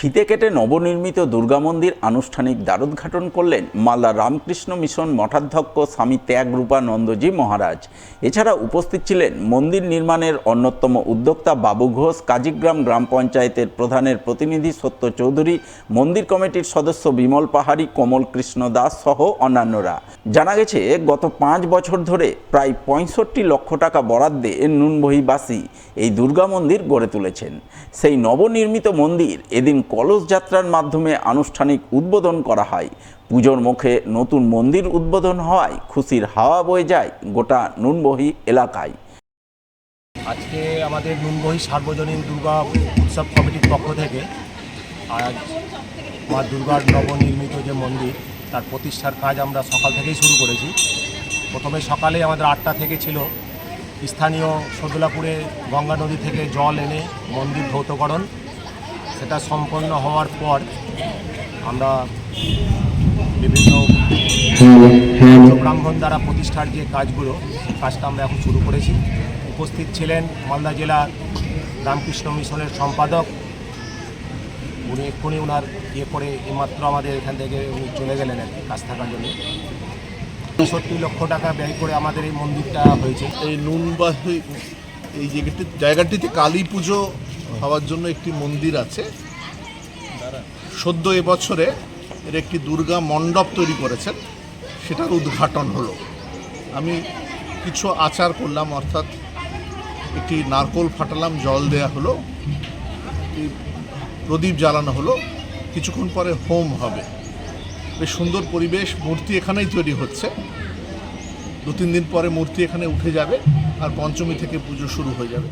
ফিতে কেটে নবনির্মিত দুর্গা মন্দির আনুষ্ঠানিক দ্বারোদ্ঘাটন করলেন মালদা রামকৃষ্ণ মিশন মঠাধ্যক্ষ স্বামী ত্যাগরূপানন্দজি মহারাজ। এছাড়া উপস্থিত ছিলেন মন্দির নির্মাণের অন্যতম উদ্যোক্তা বাবু ঘোষ, কাজীগ্রাম গ্রাম পঞ্চায়েতের প্রধানের প্রতিনিধি সত্য চৌধুরী, মন্দির কমিটির সদস্য বিমল পাহাড়ি, কমল কৃষ্ণ দাস সহ অন্যান্যরা। জানা গেছে, গত 5 বছর ধরে প্রায় 65 লক্ষ টাকা বরাদ্দে নুনবহিবাসী এই দুর্গা মন্দির গড়ে তুলেছেন। সেই নবনির্মিত মন্দির এদিন কলস যাত্রার মাধ্যমে আনুষ্ঠানিক উদ্বোধন করা হয়। পুজোর মুখে নতুন মন্দির উদ্বোধন হওয়ায় খুশির হাওয়া বয়ে যায় গোটা নুনবহি এলাকায়। আজকে আমাদের নুনবহি সার্বজনীন দুর্গা উৎসব কমিটির পক্ষ থেকে আজ মা দুর্গার নবনির্মিত যে মন্দির তার প্রতিষ্ঠার কাজ আমরা সকাল থেকেই শুরু করেছি। প্রথমে সকালে আমাদের 8টা থেকে ছিল স্থানীয় সদলাপুরে গঙ্গা নদী থেকে জল এনে মন্দির ধৌতকরণ। সেটা সম্পন্ন হওয়ার পর আমরা বিভিন্ন ব্রাহ্মণ দ্বারা প্রতিষ্ঠার যে কাজগুলো, সেই কাজটা আমরা এখন শুরু করেছি। উপস্থিত ছিলেন মালদা জেলা রামকৃষ্ণ মিশনের সম্পাদক, উনি এক্ষুনি ওনার করে এইমাত্র আমাদের এখান থেকে উনি চলে গেলেন আর কি কাজ থাকার জন্য। 65 লক্ষ টাকা ব্যয় করে আমাদের এই মন্দিরটা হয়েছে। এই নুনবহি এই জায়গাটিতে কালী পুজো হওয়ার জন্য একটি মন্দির আছে। সদ্য এবছরে এর একটি দুর্গা মণ্ডপ তৈরি করেছেন, সেটার উদ্ঘাটন হলো। আমি কিছু আচার করলাম, অর্থাৎ একটি নারকোল ফাটালাম, জল দেয়া হলো, প্রদীপ জ্বালানো হলো, কিছুক্ষণ পরে হোম হবে। বেশ সুন্দর পরিবেশ। মূর্তি এখানেই তৈরি হচ্ছে, 2-3 দিন পরে মূর্তি এখানে উঠে যাবে আর পঞ্চমী থেকে পুজো শুরু হয়ে যাবে।